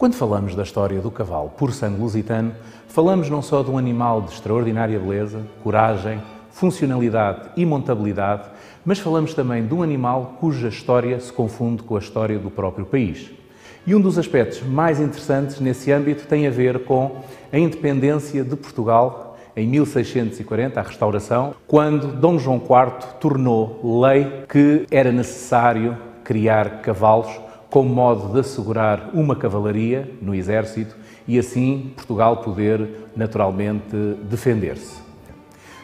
Quando falamos da história do cavalo por sangue lusitano, falamos não só de um animal de extraordinária beleza, coragem, funcionalidade e montabilidade, mas falamos também de um animal cuja história se confunde com a história do próprio país. E um dos aspectos mais interessantes nesse âmbito tem a ver com a independência de Portugal em 1640, a restauração, quando Dom João IV tornou lei que era necessário criar cavalos como modo de assegurar uma cavalaria no exército e assim Portugal poder naturalmente defender-se.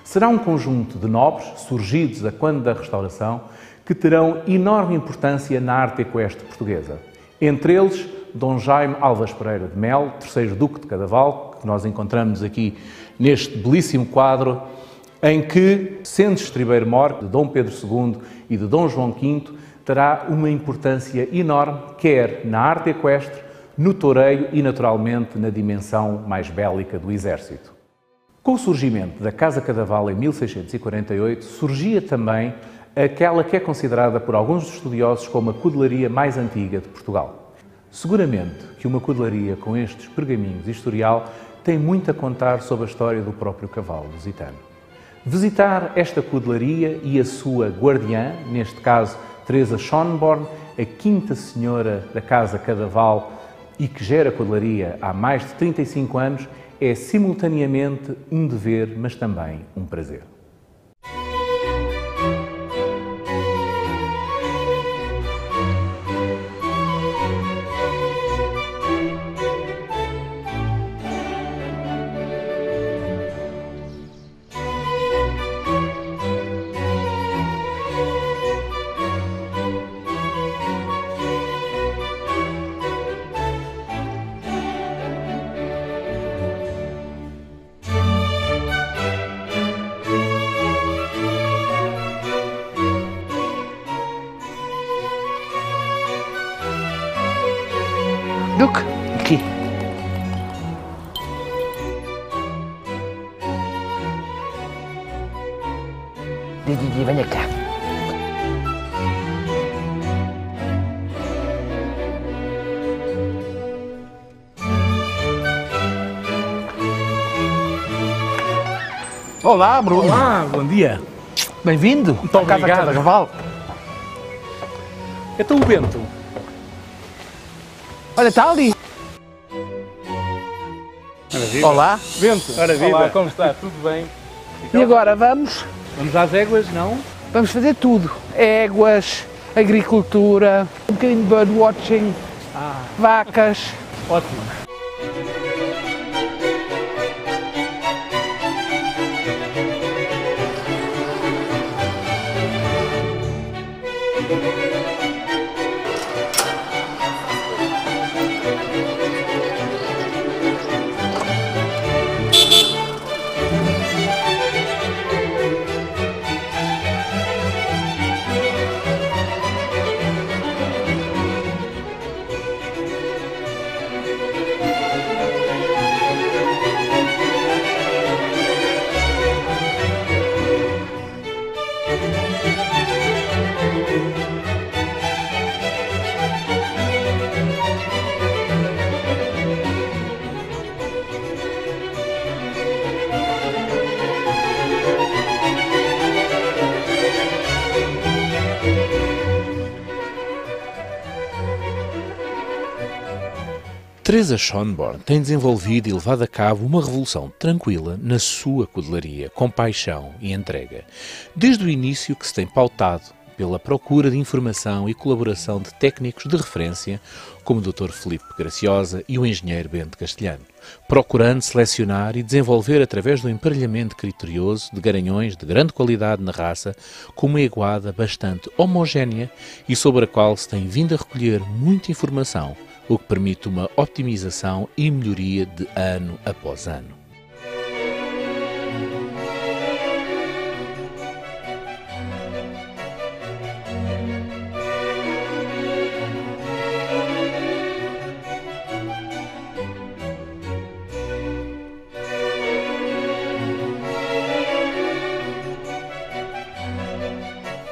Será um conjunto de nobres, surgidos a quando da restauração, que terão enorme importância na arte equestre portuguesa. Entre eles, Dom Jaime Alves Pereira de Melo, terceiro Duque de Cadaval, que nós encontramos aqui neste belíssimo quadro, em que, sendo estribeiro-mor de Dom Pedro II e de Dom João V, terá uma importância enorme, quer na arte equestre, no toureio e, naturalmente, na dimensão mais bélica do exército. Com o surgimento da Casa Cadaval em 1648, surgia também aquela que é considerada por alguns estudiosos como a cudelaria mais antiga de Portugal. Seguramente que uma cudelaria com estes pergaminhos de historial tem muito a contar sobre a história do próprio cavalo lusitano. Visitar esta cudelaria e a sua guardiã, neste caso Teresa Schönborn, a quinta senhora da Casa Cadaval e que gera a cudelaria há mais de 35 anos, é simultaneamente um dever, mas também um prazer. Duque, aqui. Didi, venha cá. Olá, Bruno. Olá, bom dia. Bem-vindo. Muito obrigado. Casa Cadaval. Então o Bento. Olha, está ali. Olá. Bento, Ora, viva. olá, como está? Tudo bem? E agora vamos Vamos às éguas, não? fazer tudo. Éguas, agricultura, um bocadinho de birdwatching, vacas. Ótimo. Teresa Schönborn tem desenvolvido e levado a cabo uma revolução tranquila na sua cudelaria, com paixão e entrega. Desde o início que se tem pautado pela procura de informação e colaboração de técnicos de referência, como o Dr. Filipe Graciosa e o engenheiro Bento Castelhano, procurando selecionar e desenvolver através do emparelhamento criterioso de garanhões de grande qualidade na raça, com uma iguada bastante homogénea e sobre a qual se tem vindo a recolher muita informação, o que permite uma otimização e melhoria de ano após ano.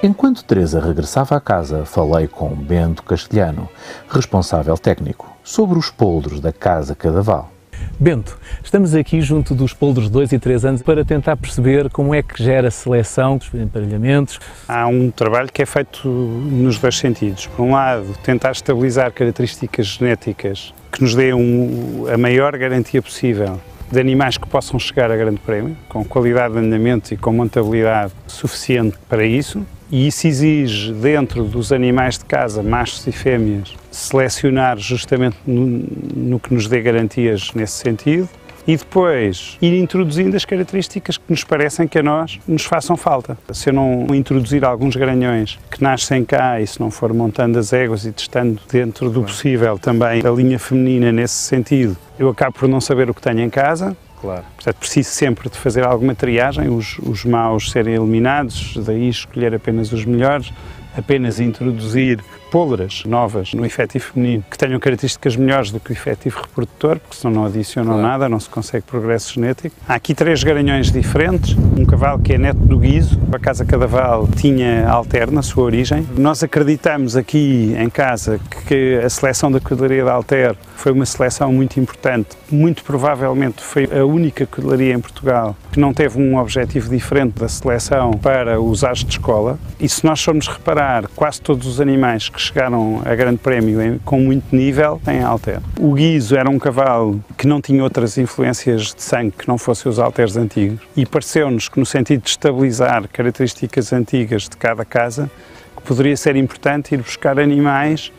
Enquanto Teresa regressava à casa, falei com Bento Castelhano, responsável técnico. sobre os poldros da Casa Cadaval. Bento, estamos aqui junto dos poldros de 2 e 3 anos para tentar perceber como é que gera a seleção dos emparelhamentos. Há um trabalho que é feito nos dois sentidos. Por um lado, tentar estabilizar características genéticas que nos dê a maior garantia possível de animais que possam chegar a grande prémio, com qualidade de andamento e com montabilidade suficiente para isso. E isso exige, dentro dos animais de casa, machos e fêmeas, selecionar justamente no que nos dê garantias nesse sentido e depois ir introduzindo as características que nos parecem que a nós nos façam falta. Se eu não introduzir alguns garanhões que nascem cá e se não for montando as éguas e testando dentro do possível também a linha feminina nesse sentido, eu acabo por não saber o que tenho em casa. Claro. Portanto, preciso sempre de fazer alguma triagem, os maus serem eliminados, daí escolher apenas os melhores, apenas introduzir pôlderas novas no efetivo feminino que tenham características melhores do que o efetivo reprodutor, porque senão não adicionam nada, não se consegue progresso genético. Há aqui 3 garanhões diferentes, um cavalo que é neto do guiso, a Casa Cadaval tinha Alter na sua origem. Nós acreditamos aqui em casa que a seleção da cavalaria de Alter foi uma seleção muito importante, muito provavelmente foi a única cavalaria em Portugal que não teve um objetivo diferente da seleção para os as de escola, e se nós formos reparar, quase todos os animais que chegaram a grande prémio com muito nível têm Alter. O guiso era um cavalo que não tinha outras influências de sangue que não fossem os Alters antigos, e pareceu-nos que, no sentido de estabilizar características antigas de cada casa, que poderia ser importante ir buscar animais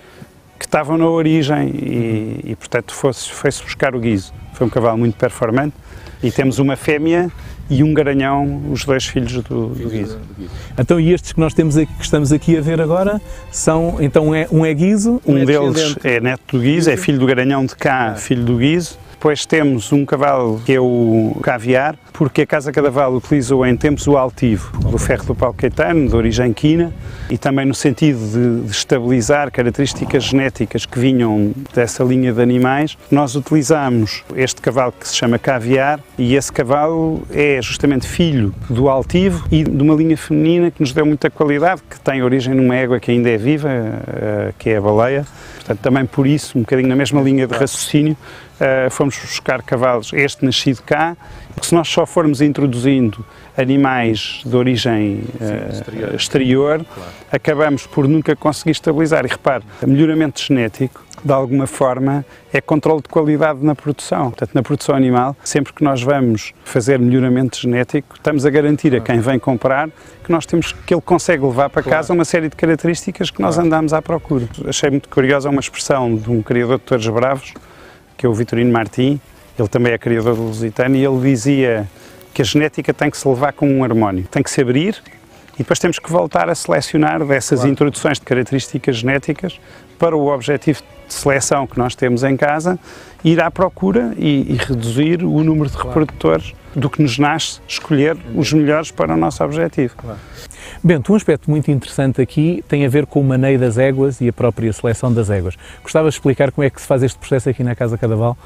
que estavam na origem e portanto, foi-se buscar o guiso. Foi um cavalo muito performante e temos uma fêmea e um garanhão, os 2 filhos do guiso. Então, e estes que nós temos aqui, que estamos aqui a ver agora, são, então um é guiso? Um deles é neto do guiso, é filho do garanhão de cá, filho do guiso. Depois temos um cavalo que é o caviar, porque a Casa Cadaval utilizou em tempos o altivo do ferro do Paulo Caetano, de origem quina, e também no sentido de estabilizar características genéticas que vinham dessa linha de animais, nós utilizamos este cavalo que se chama caviar, e esse cavalo é justamente filho do altivo e de uma linha feminina que nos deu muita qualidade, que tem origem numa égua que ainda é viva, que é a baleia. Portanto, também por isso, um bocadinho na mesma linha de raciocínio, fomos buscar cavalos, este nascido cá, porque se nós só formos introduzindo animais de origem exterior, claro, acabamos por nunca conseguir estabilizar. E repare, o melhoramento genético, de alguma forma, é controle de qualidade na produção. Portanto, na produção animal, sempre que nós vamos fazer melhoramento genético, estamos a garantir a quem vem comprar que ele consegue levar para casa uma série de características que nós andamos à procura. Achei muito curiosa uma expressão de um criador de touros bravos, que é o Vitorino Martim. Ele também é criador do Lusitano, e ele dizia que a genética tem que se levar como um harmónio, tem que se abrir e depois temos que voltar a selecionar dessas introduções de características genéticas para o objetivo de seleção que nós temos em casa, ir à procura e reduzir o número de reprodutores do que nos nasce, escolher os melhores para o nosso objetivo. Claro. Bento, um aspecto muito interessante aqui tem a ver com o maneio das éguas e a própria seleção das éguas. Gostava de explicar como é que se faz este processo aqui na Casa Cadaval?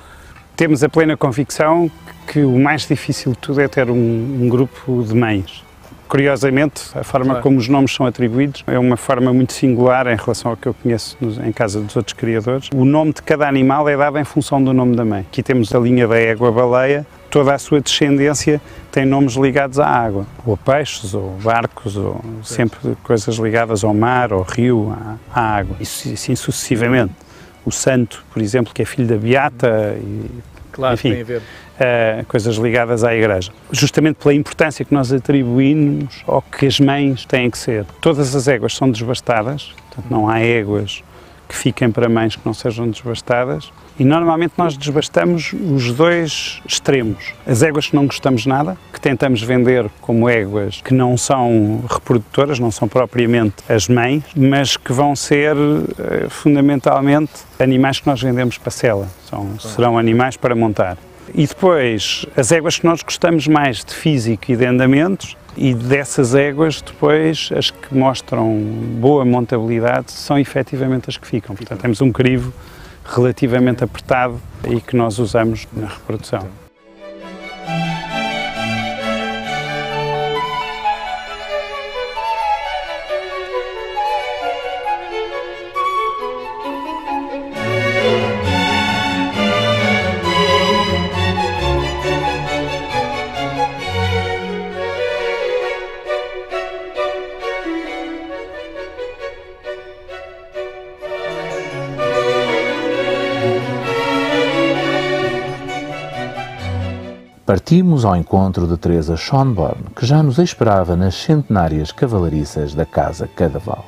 Temos a plena convicção que o mais difícil de tudo é ter um grupo de mães. Curiosamente, a forma como os nomes são atribuídos é uma forma muito singular em relação ao que eu conheço em casa dos outros criadores. O nome de cada animal é dado em função do nome da mãe. Aqui temos a linha da égua-baleia, toda a sua descendência tem nomes ligados à água, ou a peixes, ou barcos, ou sempre coisas ligadas ao mar, ao rio, à água, e assim sucessivamente. O santo, por exemplo, que é filho da beata, claro, enfim, tem a ver. Coisas ligadas à igreja. Justamente pela importância que nós atribuímos ao que as mães têm que ser. Todas as éguas são desbastadas, portanto não há éguas que fiquem para mães que não sejam desbastadas, e normalmente nós desbastamos os 2 extremos. As éguas que não gostamos nada, que tentamos vender como éguas que não são reprodutoras, não são propriamente as mães, mas que vão ser fundamentalmente animais que nós vendemos para sela, serão animais para montar. E depois, as éguas que nós gostamos mais de físico e de andamentos, e dessas éguas, depois, as que mostram boa montabilidade são efetivamente as que ficam. Portanto, temos um crivo relativamente apertado e que nós usamos na reprodução. partimos ao encontro de Teresa Schönborn, que já nos esperava nas centenárias cavalariças da Casa Cadaval.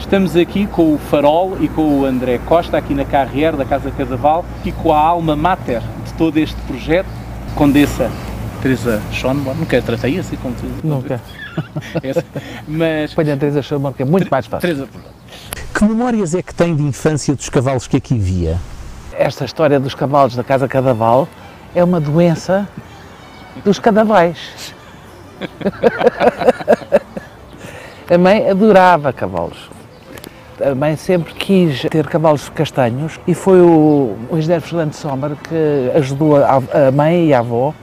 Estamos aqui com o Farol e com o André Costa, aqui na Carrière da Casa Cadaval, e com a alma mater de todo este projeto, Condessa Teresa Schönborn. Nunca tratei assim como tu? Nunca. Mas... Põe a Teresa Schönborn, que é muito mais fácil. Teresa... Que memórias é que tem de infância dos cavalos que aqui via? Esta história dos cavalos da Casa Cadaval é uma doença dos cadavais. A mãe adorava cavalos. A mãe sempre quis ter cavalos castanhos e foi o engenheiro Fernando Sommer que ajudou a mãe e a avó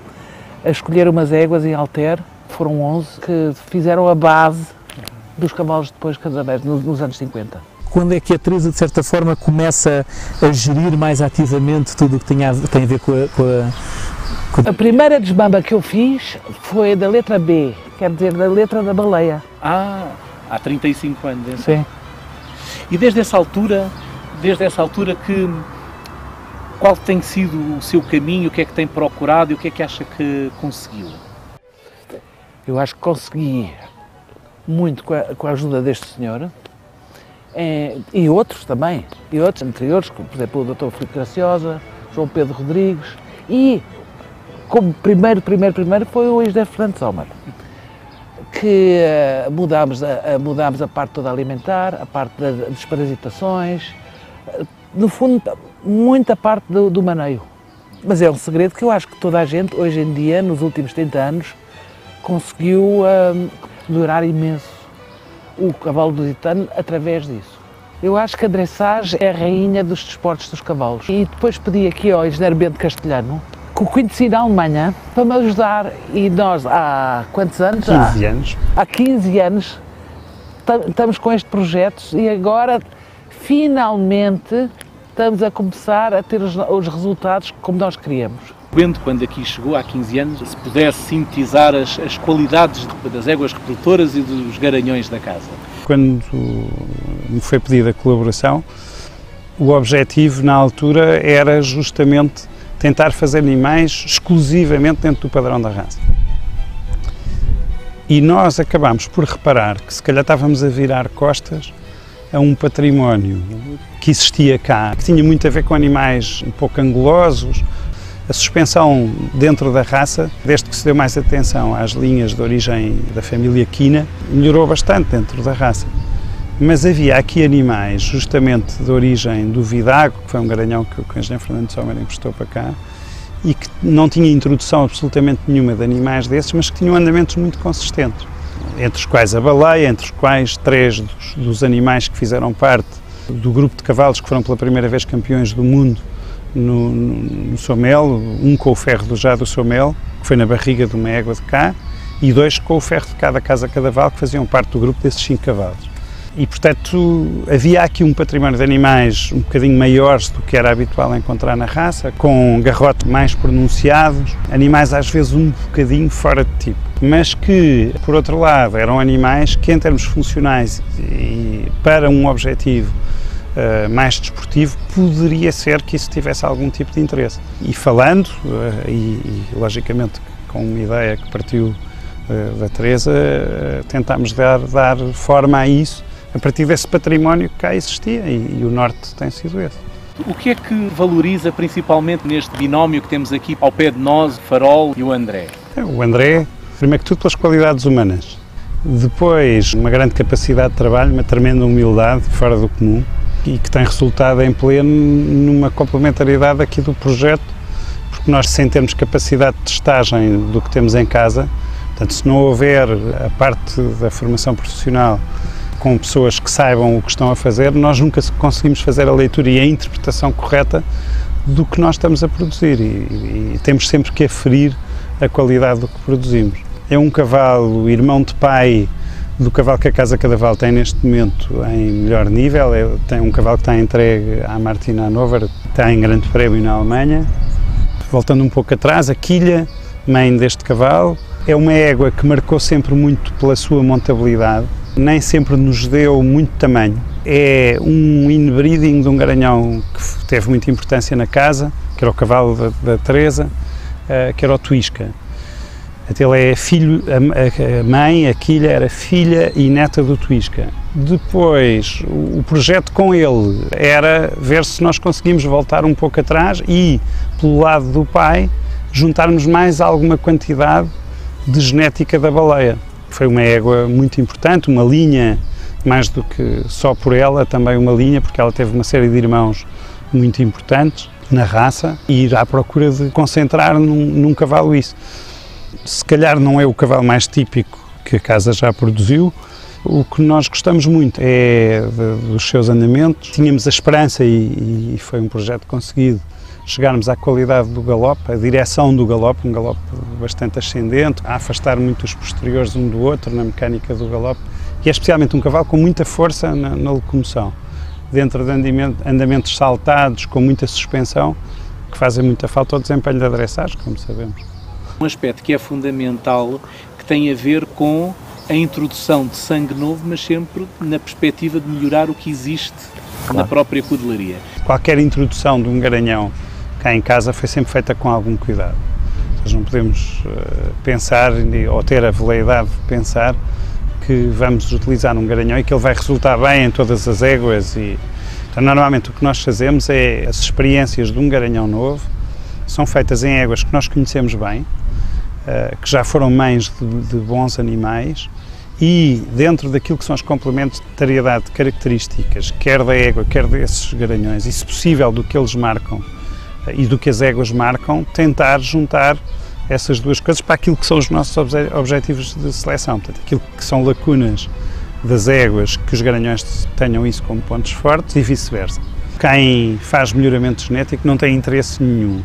a escolher umas éguas em Alter, foram 11, que fizeram a base dos cavalos depois cadavais nos anos 50. Quando é que a Teresa, de certa forma, começa a gerir mais ativamente tudo o que tem a ver com a... A primeira desmama que eu fiz foi da letra B, quer dizer, da letra da baleia. Ah, há 35 anos. Então. Sim. E desde essa altura qual tem sido o seu caminho, o que é que tem procurado e o que é que acha que conseguiu? Eu acho que consegui muito com a ajuda deste senhor e outros também, e outros anteriores, como por exemplo o Dr. Filipe Graciosa, João Pedro Rodrigues, e como primeiro foi o engenheiro Fernando Sommer, que mudámos a parte toda alimentar, a parte das desparasitações, no fundo, muita parte do maneio. Mas é um segredo que eu acho que toda a gente, hoje em dia, nos últimos 30 anos, conseguiu melhorar imenso o cavalo lusitano através disso. Eu acho que a dressage é a rainha dos desportos dos cavalos. E depois pedi aqui ao engenheiro Bento Castelhano, que o conheci na Alemanha, para me ajudar, e nós há quantos anos? 15 anos. Há 15 anos estamos com este projeto e agora finalmente estamos a começar a ter os resultados como nós queríamos. O Bento, quando aqui chegou há 15 anos, se pudesse sintetizar as qualidades das éguas reprodutoras e dos garanhões da casa. Quando me foi pedida a colaboração, o objetivo na altura era justamente tentar fazer animais exclusivamente dentro do padrão da raça. E nós acabámos por reparar que se calhar estávamos a virar costas a um património que existia cá, que tinha muito a ver com animais um pouco angulosos. A suspensão dentro da raça, desde que se deu mais atenção às linhas de origem da família Quina, melhorou bastante dentro da raça. Mas havia aqui animais, justamente de origem do Vidago, que foi um garanhão que o engenheiro Fernando Sommer emprestou para cá, e que não tinha introdução absolutamente nenhuma de animais desses, mas que tinham andamentos muito consistentes. Entre os quais a baleia, entre os quais 3 dos animais que fizeram parte do grupo de cavalos que foram pela primeira vez campeões do mundo no Sommel, um com o ferro do Já do Sommel, que foi na barriga de uma égua de cá, e 2 com o ferro de cá da Casa Cadaval, que faziam parte do grupo desses 5 cavalos. E, portanto, havia aqui um património de animais um bocadinho maiores do que era habitual encontrar na raça, com garrote mais pronunciados, animais às vezes um bocadinho fora de tipo, mas que, por outro lado, eram animais que, em termos funcionais e para um objetivo mais desportivo, poderia ser que isso tivesse algum tipo de interesse. E falando, e logicamente com uma ideia que partiu da Teresa, tentámos dar forma a isso, a partir desse património que cá existia, e o Norte tem sido esse. O que é que valoriza principalmente neste binómio que temos aqui ao pé de nós, o Farol e o André? O André, primeiro que tudo, pelas qualidades humanas. Depois, uma grande capacidade de trabalho, uma tremenda humildade, fora do comum, e que tem resultado em pleno numa complementariedade aqui do projeto, porque nós, sem termos capacidade de testagem do que temos em casa, portanto, se não houver a parte da formação profissional com pessoas que saibam o que estão a fazer, nós nunca conseguimos fazer a leitura e a interpretação correta do que nós estamos a produzir, e temos sempre que aferir a qualidade do que produzimos. É um cavalo irmão de pai do cavalo que a Casa Cadaval tem neste momento em melhor nível. Tem um cavalo que está entregue à Martina Hannover, está em grande prémio na Alemanha. Voltando um pouco atrás, a Quilha, mãe deste cavalo, é uma égua que marcou sempre muito pela sua montabilidade, nem sempre nos deu muito tamanho. É um inbreeding de um garanhão que teve muita importância na casa, que era o cavalo da Teresa, que era o Tuisca. Ele é filho, a mãe, a Quilha, era filha e neta do Tuisca. Depois, o projeto com ele era ver se nós conseguimos voltar um pouco atrás e, pelo lado do pai, juntarmos mais alguma quantidade de genética da baleia. Foi uma égua muito importante, uma linha, mais do que só por ela, também uma linha, porque ela teve uma série de irmãos muito importantes na raça, e ir à procura de concentrar num cavalo isso. Se calhar não é o cavalo mais típico que a casa já produziu. O que nós gostamos muito é dos seus andamentos. Tínhamos a esperança, e foi um projeto conseguido, chegarmos à qualidade do galope, a direção do galope, um galope bastante ascendente, a afastar muito os posteriores um do outro na mecânica do galope, e é especialmente um cavalo com muita força na locomoção, dentro de andamentos saltados, com muita suspensão, que fazem muita falta ao desempenho da dressagem, como sabemos. Um aspecto que é fundamental, que tem a ver com a introdução de sangue novo, mas sempre na perspectiva de melhorar o que existe na própria cudelaria. Qualquer introdução de um garanhão cá em casa foi sempre feita com algum cuidado. Nós não podemos pensar, ou ter a veleidade de pensar, que vamos utilizar um garanhão e que ele vai resultar bem em todas as éguas. Então, normalmente o que nós fazemos é, as experiências de um garanhão novo são feitas em éguas que nós conhecemos bem, que já foram mães de bons animais, e dentro daquilo que são as complementariedade de características, quer da égua, quer desses garanhões, e se possível do que eles marcam e do que as éguas marcam, tentar juntar essas duas coisas para aquilo que são os nossos objetivos de seleção. Portanto, aquilo que são lacunas das éguas, que os garanhões tenham isso como pontos fortes, e vice-versa. Quem faz melhoramento genético não tem interesse nenhum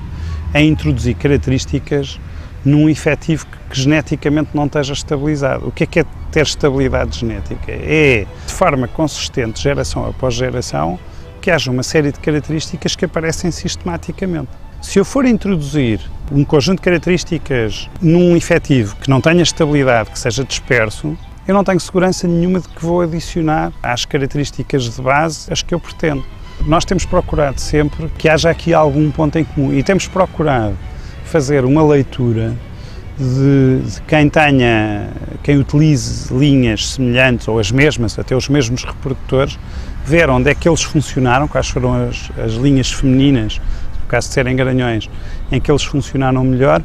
em introduzir características num efetivo que geneticamente não esteja estabilizado. O que é ter estabilidade genética? É, de forma consistente, geração após geração, que haja uma série de características que aparecem sistematicamente. Se eu for introduzir um conjunto de características num efetivo que não tenha estabilidade, que seja disperso, eu não tenho segurança nenhuma de que vou adicionar às características de base as que eu pretendo. Nós temos procurado sempre que haja aqui algum ponto em comum, e temos procurado fazer uma leitura de quem utilize linhas semelhantes ou as mesmas, até os mesmos reprodutores, ver onde é que eles funcionaram, quais foram as linhas femininas, no caso de serem garanhões, em que eles funcionaram melhor,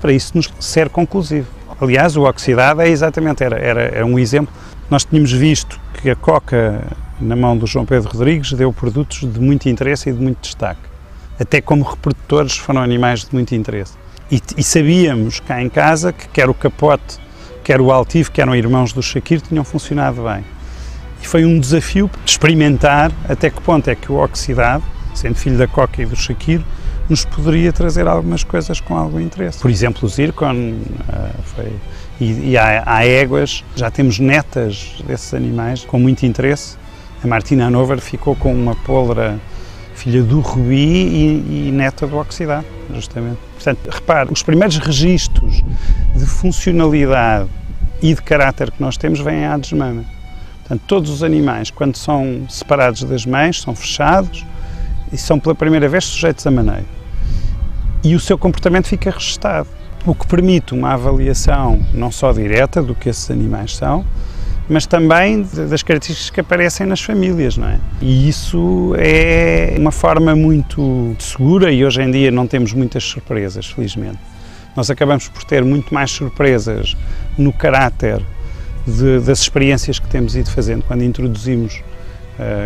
para isso nos ser conclusivo. Aliás, o oxidado é exatamente, era um exemplo. Nós tínhamos visto que a coca, na mão do João Pedro Rodrigues, deu produtos de muito interesse e de muito destaque. Até como reprodutores foram animais de muito interesse. E sabíamos cá em casa que quer o Capote, quer o Altivo, que eram irmãos do Shakir, tinham funcionado bem. E foi um desafio de experimentar até que ponto é que o oxidado, sendo filho da Coca e do Shakir, nos poderia trazer algumas coisas com algum interesse. Por exemplo, o Zircon E há éguas, já temos netas desses animais com muito interesse. A Martina Hanover ficou com uma pôlera filha do Rubi e neta do Oxidado, justamente. Portanto, repare, os primeiros registros de funcionalidade e de caráter que nós temos vêm à desmama. Portanto, todos os animais, quando são separados das mães, são fechados e são pela primeira vez sujeitos a maneio. E o seu comportamento fica registado, o que permite uma avaliação não só direta do que esses animais são, mas também das características que aparecem nas famílias, não é? E isso é uma forma muito segura e hoje em dia não temos muitas surpresas, felizmente. Nós acabamos por ter muito mais surpresas no caráter das experiências que temos ido fazendo quando introduzimos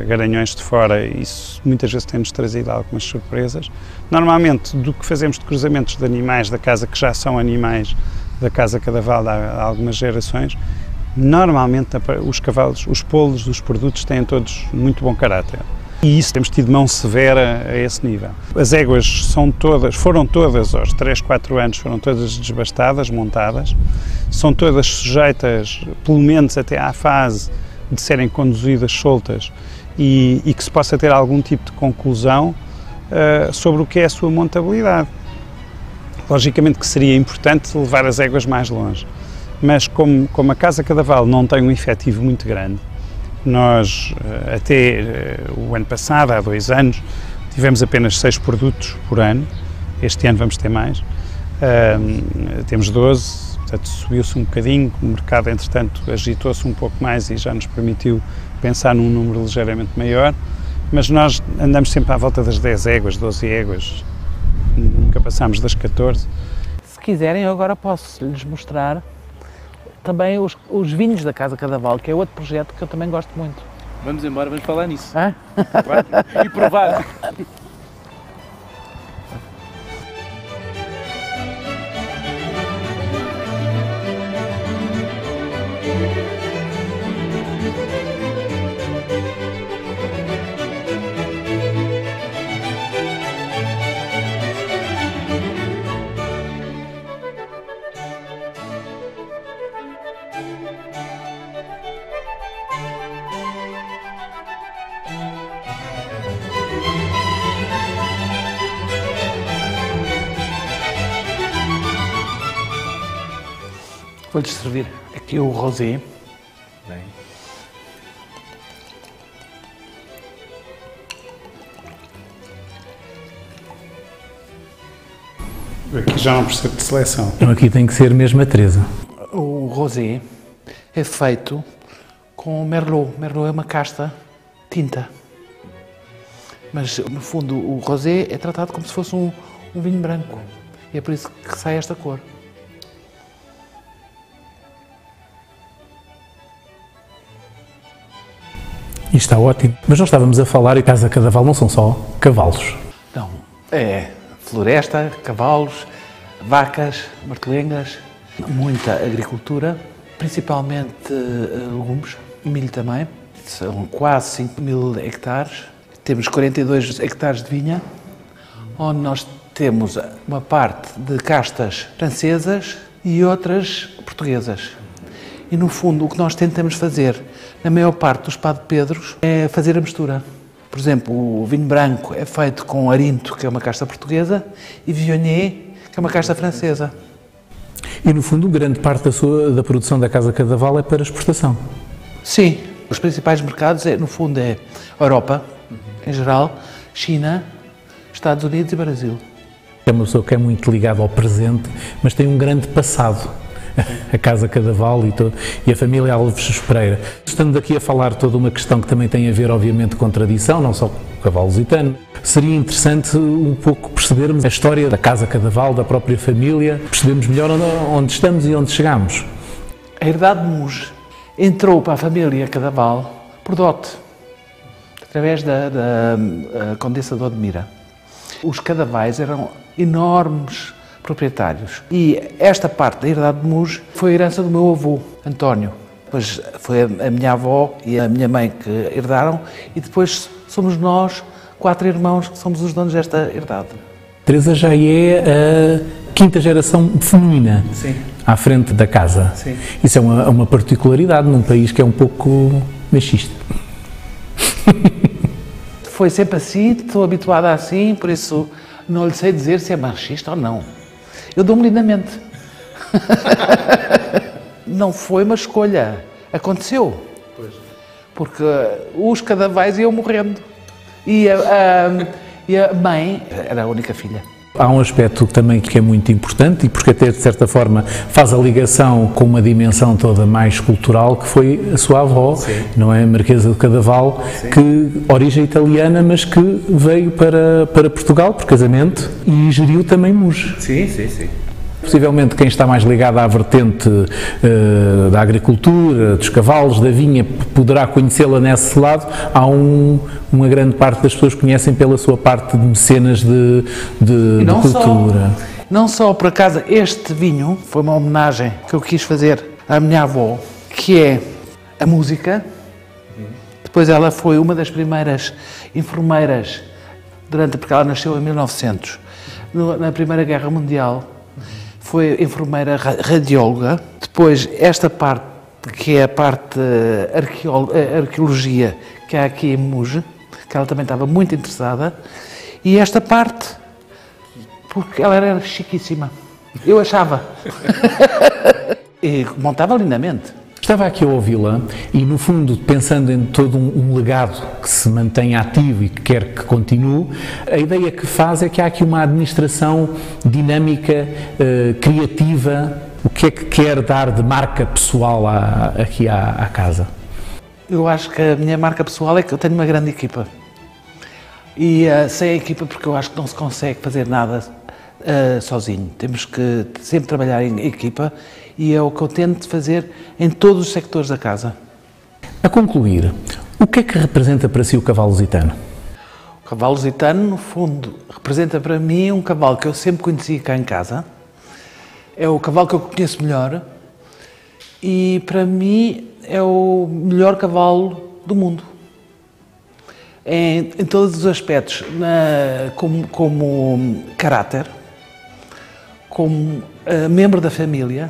garanhões de fora. Isso muitas vezes tem-nos trazido algumas surpresas. Normalmente, do que fazemos de cruzamentos de animais da casa, que já são animais da Casa Cadaval há algumas gerações, normalmente os cavalos, os polos dos produtos têm todos muito bom caráter. E isso temos tido mão severa a esse nível. As éguas foram todas aos 3, 4 anos, foram todas desbastadas, montadas, são todas sujeitas, pelo menos até à fase de serem conduzidas soltas e que se possa ter algum tipo de conclusão sobre o que é a sua montabilidade. Logicamente que seria importante levar as éguas mais longe, mas como a Casa Cadaval não tem um efetivo muito grande, nós até o ano passado, há 2 anos, tivemos apenas 6 produtos por ano. Este ano vamos ter mais, temos 12, portanto subiu-se um bocadinho, o mercado entretanto agitou-se um pouco mais e já nos permitiu pensar num número ligeiramente maior, mas nós andamos sempre à volta das 10 éguas, 12 éguas, nunca passámos das 14. Se quiserem, eu agora posso-lhes mostrar também os vinhos da Casa Cadaval, que é outro projeto que eu também gosto muito. Vamos embora, vamos falar nisso. Hã? E provar. Vou-lhes servir aqui o rosé. Bem. Aqui já não precisa de seleção. Então aqui tem que ser mesmo a Teresa. O rosé é feito com merlot. Merlot é uma casta tinta. Mas, no fundo, o rosé é tratado como se fosse um vinho branco. E é por isso que sai esta cor. E está ótimo. Mas nós estávamos a falar, e Casa Cadaval não são só cavalos. Não, é floresta, cavalos, vacas, martelengas, muita agricultura, principalmente legumes, milho também. São quase 5.000 hectares. Temos 42 hectares de vinha, onde nós temos uma parte de castas francesas e outras portuguesas. E, no fundo, o que nós tentamos fazer, na maior parte dos Pá de Pedros, é fazer a mistura. Por exemplo, o vinho branco é feito com Arinto, que é uma casta portuguesa, e Viognier, que é uma casta francesa. E, no fundo, grande parte da produção da Casa Cadaval é para exportação. Sim, os principais mercados, no fundo, é Europa, em geral, China, Estados Unidos e Brasil. É uma pessoa que é muito ligada ao presente, mas tem um grande passado. A Casa Cadaval e a família Alves Pereira. Estamos aqui a falar toda uma questão que também tem a ver, obviamente, com tradição, não só com o cavalo lusitano. Seria interessante um pouco percebermos a história da Casa Cadaval, da própria família, percebermos melhor onde estamos e onde chegamos. A herdade de Muge entrou para a família Cadaval por dote, através da Condessa de Odmira. Os Cadavais eram enormes proprietários. E esta parte da herdade de Muge foi a herança do meu avô, António. Depois foi a minha avó e a minha mãe que herdaram e depois somos nós, 4 irmãos, que somos os donos desta herdade. Teresa já é a 5ª geração feminina. Sim. à frente da casa. Sim. Isso é uma particularidade num país que é um pouco machista. Foi sempre assim, estou habituada assim, por isso não lhe sei dizer se é machista ou não. Eu dou-me lindamente. Não foi uma escolha, aconteceu. Pois. Porque os cadavais iam morrendo. E a mãe era a única filha. Há um aspecto também que é muito importante e porque até de certa forma faz a ligação com uma dimensão toda mais cultural, que foi a sua avó, Sim. não é? Marquesa de Cadaval, que origem italiana, mas que veio para Portugal por casamento e geriu também Muge. Sim, sim, sim. Possivelmente quem está mais ligado à vertente da agricultura, dos cavalos, da vinha, poderá conhecê-la nesse lado. Há uma grande parte das pessoas que conhecem pela sua parte de mecenas de cultura. Não só, por acaso, este vinho foi uma homenagem que eu quis fazer à minha avó, que é a música. Depois ela foi uma das primeiras enfermeiras, porque ela nasceu em 1900, na Primeira Guerra Mundial. Foi enfermeira radióloga. Depois, esta parte, que é a parte arqueologia, que há aqui em Muge, que ela também estava muito interessada. E esta parte, porque ela era chiquíssima. Eu achava. E montava lindamente. Estava aqui a ouvi-la e, no fundo, pensando em todo um legado que se mantém ativo e que quer que continue, a ideia que faz é que há aqui uma administração dinâmica, criativa. O que é que quer dar de marca pessoal aqui à casa? Eu acho que a minha marca pessoal é que eu tenho uma grande equipa. E sem a equipa, porque eu acho que não se consegue fazer nada sozinho. Temos que sempre trabalhar em equipa e é o que eu tento fazer em todos os sectores da casa. A concluir, o que é que representa para si o cavalo lusitano? O cavalo lusitano, no fundo, representa para mim um cavalo que eu sempre conheci cá em casa. É o cavalo que eu conheço melhor e, para mim, é o melhor cavalo do mundo. Em todos os aspectos, como caráter, como membro da família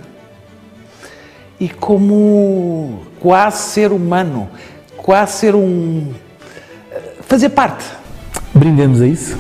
e como quase ser humano, quase ser fazer parte. Brindemos a isso?